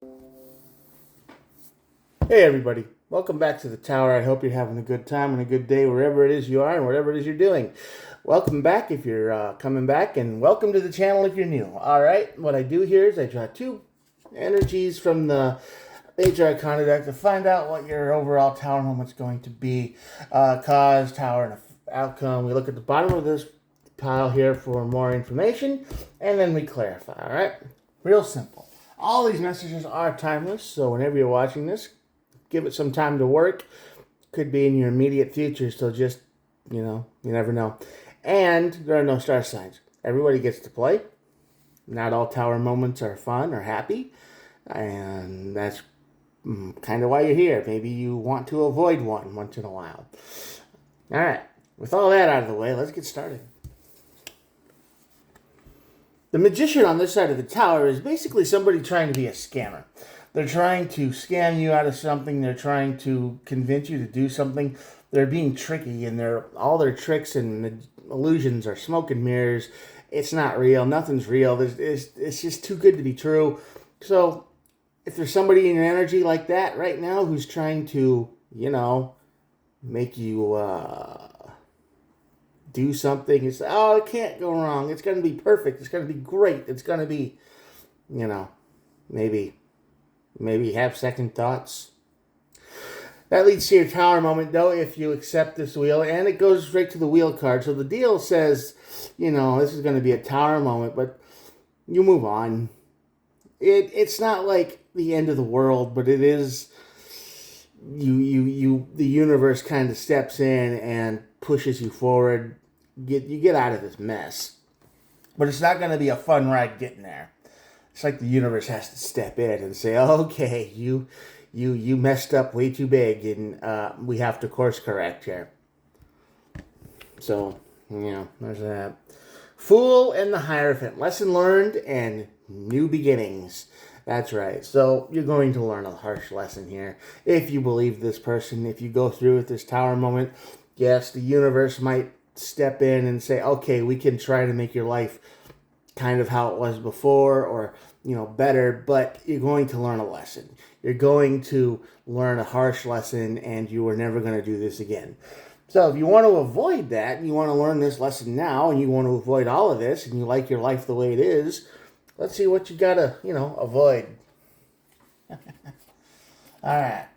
Hey everybody, welcome back to the tower. I hope you're having a good time and a good day wherever it is you are and whatever it is you're doing. Welcome back if you're coming back, and welcome to the channel if you're new. All right, what I do here is I draw two energies from the major arcana deck to find out what your overall tower moment's going to be. Cause, tower, and outcome. We look at the bottom of this pile here for more information, and then we clarify. All right, real simple. All these messages are timeless, so whenever you're watching this, give it some time to work. Could be in your immediate future, so just, you never know. And there are no star signs. Everybody gets to play. Not all tower moments are fun or happy, and that's kind of why you're here. Maybe you want to avoid one once in a while. All right, with all that out of the way, let's get started. The magician on this side of the tower is basically somebody trying to be a scammer. They're trying to scam you out of something. They're trying to convince you to do something. They're being tricky, and all their tricks and illusions are smoke and mirrors. It's not real. Nothing's real. It's just too good to be true. So if there's somebody in your energy like that right now who's trying to, make you do something, it's, oh, it can't go wrong. It's going to be perfect. It's going to be great. It's going to be, maybe have second thoughts. That leads to your tower moment, though, if you accept this wheel, and it goes straight to the wheel card. So the deal says, this is going to be a tower moment, but you move on. It's not like the end of the world, but it is. The universe kind of steps in and pushes you forward. You get out of this mess, but it's not going to be a fun ride getting there. It's like the universe has to step in and say, okay, you messed up way too big, and we have to course correct here. So, there's that. Fool and the Hierophant. Lesson learned and new beginnings. That's right. So you're going to learn a harsh lesson here. If you believe this person, if you go through with this tower moment, yes, the universe might step in and say, okay, we can try to make your life kind of how it was before, or better, but you're going to learn a lesson. You're going to learn a harsh lesson, and you are never going to do this again. So if you want to avoid that, and you want to learn this lesson now, and you want to avoid all of this, and you like your life the way it is, let's see what you got to, avoid. All right.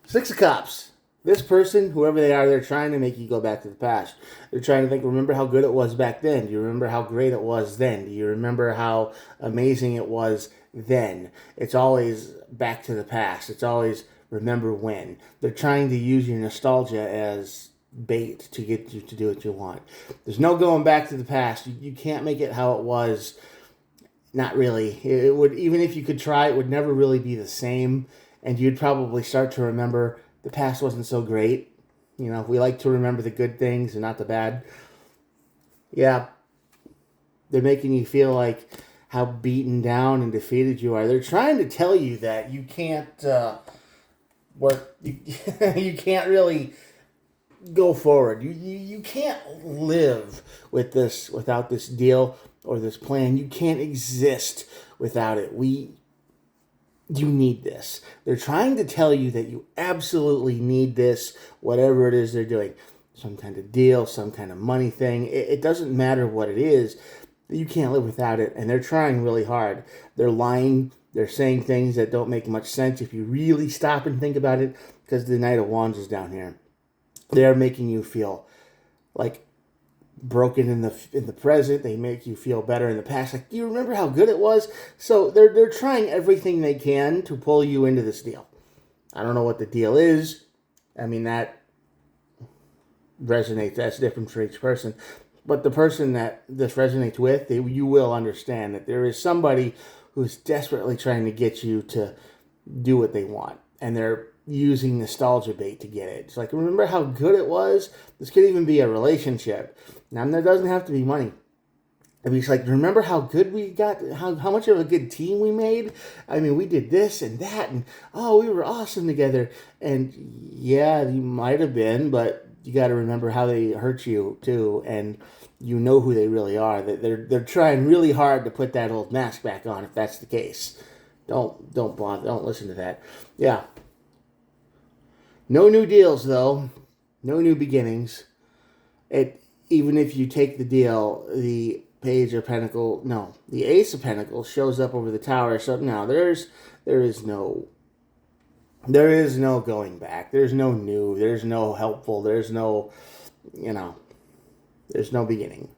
Six of Cups. This person, whoever they are, they're trying to make you go back to the past. They're trying to think, remember how good it was back then? Do you remember how great it was then? Do you remember how amazing it was then? It's always back to the past. It's always remember when. They're trying to use your nostalgia as bait to get you to do what you want. There's no going back to the past. You can't make it how it was. Not really. It would, even if you could try, it would never really be the same, and you'd probably start to remember the past wasn't so great. We like to remember the good things and not the bad. Yeah, they're making you feel like how beaten down and defeated you are. They're trying to tell you that you can't work. You can't really go forward. You can't live with this without this deal or this plan. You can't exist without it. You need this. They're trying to tell you that you absolutely need this, whatever it is they're doing. Some kind of deal, some kind of money thing. It doesn't matter what it is. You can't live without it. And they're trying really hard. They're lying. They're saying things that don't make much sense if you really stop and think about it, because the Knight of Wands is down here. They're making you feel like broken in the present. They make you feel better in the past. Like, do you remember how good it was? So they're trying everything they can to pull you into this deal. I don't know what the deal is. I mean, that resonates. That's different for each person. But the person that this resonates with, you will understand that there is somebody who's desperately trying to get you to do what they want. And they're using nostalgia bait to get it. It's like, remember how good it was? This could even be a relationship. Now, there doesn't have to be money. I mean, it's like, remember how good we got, how much of a good team we made? I mean, we did this and that, and oh, we were awesome together. And yeah, you might have been, but you got to remember how they hurt you too, and you know who they really are. That they're trying really hard to put that old mask back on, if that's the case. Don't bother. Don't listen to that. Yeah. No new deals though. No new beginnings. Even if you take the deal, the Page of Pentacles, no, the Ace of Pentacles shows up over the tower. So now there is no going back. There's no new. There's no helpful. There's no, there's no beginning.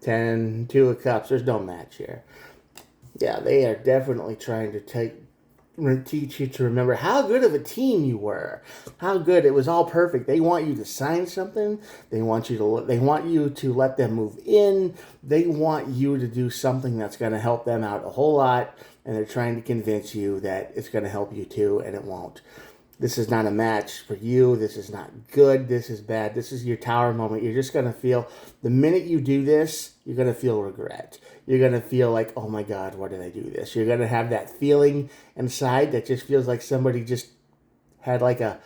10, 2 of Cups. There's no match here. Yeah, they are definitely trying to teach you to remember how good of a team you were, how good it was, all perfect. They want you to sign something. They want you to let them move in. They want you to do something that's going to help them out a whole lot, and they're trying to convince you that it's going to help you too, and it won't. This is not a match for you. This is not good. This is bad. This is your tower moment. You're just going to feel, the minute you do this, you're going to feel regret. You're going to feel like, oh my God, why did I do this? You're going to have that feeling inside that just feels like somebody just had like a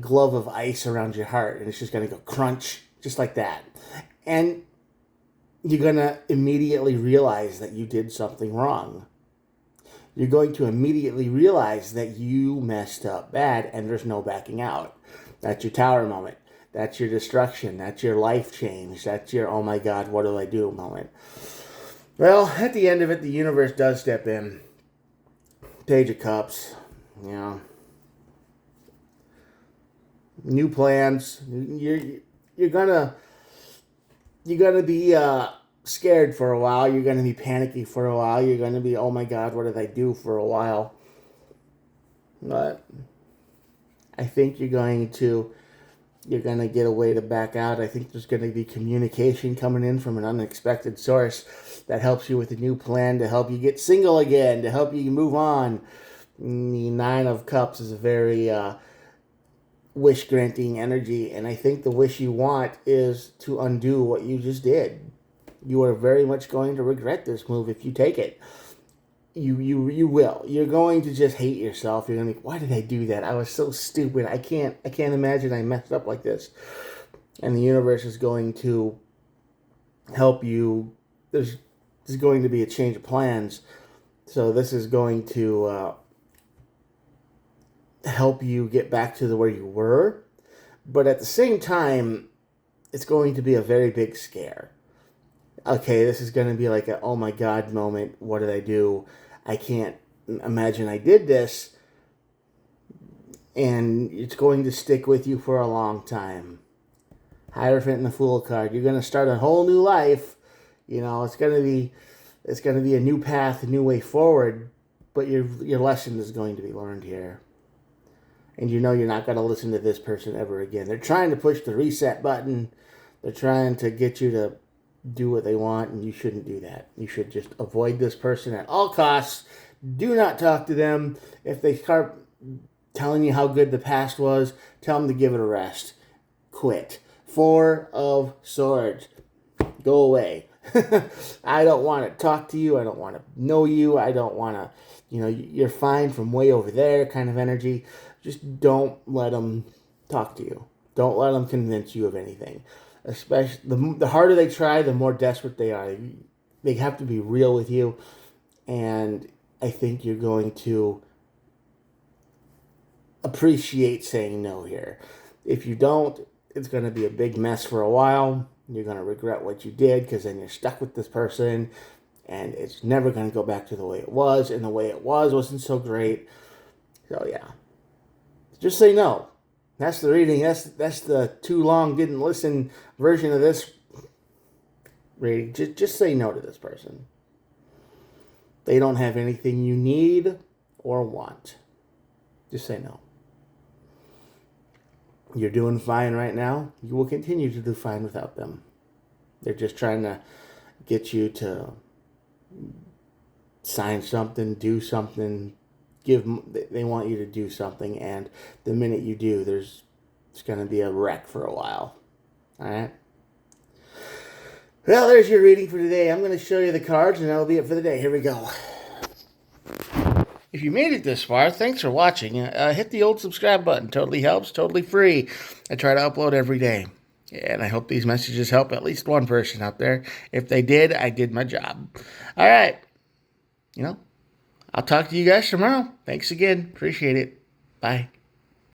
glove of ice around your heart, and it's just going to go crunch, just like that. And you're going to immediately realize that you did something wrong. You're going to immediately realize that you messed up bad, and there's no backing out. That's your tower moment. That's your destruction. That's your life change. That's your, oh my God, what do I do moment. Well, at the end of it, the universe does step in. Page of Cups, new plans. You're gonna be scared for a while. You're gonna be panicky for a while. You're gonna be, oh my God, what did I do for a while? But I think you're gonna get a way to back out. I think there's gonna be communication coming in from an unexpected source that helps you with a new plan, to help you get single again, to help you move on. The 9 of Cups is a very wish-granting energy, and I think the wish you want is to undo what you just did. You are very much going to regret this move if you take it. You will. You're going to just hate yourself. You're going to think, why did I do that? I was so stupid. I can't imagine I messed up like this. And the universe is going to help you. There's going to be a change of plans. So this is going to help you get back to where you were. But at the same time, it's going to be a very big scare. Okay, this is going to be like a, oh my God moment. What did I do? I can't imagine I did this. And it's going to stick with you for a long time. Hierophant and the Fool card. You're going to start a whole new life. It's going to be a new path, a new way forward. But your lesson is going to be learned here. And you're not going to listen to this person ever again. They're trying to push the reset button. They're trying to get you to do what they want, and you shouldn't do that. You should just avoid this person at all costs. Do not talk to them. If they start telling you how good the past was, tell them to give it a rest. Quit. 4 of Swords. Go away. I don't want to talk to you. I don't want to know you. I don't want to, you're fine from way over there kind of energy. Just don't let them talk to you. Don't let them convince you of anything. Especially the harder they try, the more desperate they are. They have to be real with you, and I think you're going to appreciate saying no here. If you don't, it's going to be a big mess for a while. You're going to regret what you did, because then you're stuck with this person, and it's never going to go back to the way it was, and the way it wasn't so great. So yeah, just say no. That's the reading. That's the too long didn't listen version of this reading. Just say no to this person. They don't have anything you need or want. Just say no. You're doing fine right now. You will continue to do fine without them. They're just trying to get you to sign something, do something, they want you to do something, and the minute you do, it's going to be a wreck for a while. All right? Well, there's your reading for today. I'm going to show you the cards, and that'll be it for the day. Here we go. If you made it this far, thanks for watching. Hit the old subscribe button. Totally helps, totally free. I try to upload every day. And I hope these messages help at least one person out there. If they did, I did my job. All right. I'll talk to you guys tomorrow. Thanks again. Appreciate it. Bye.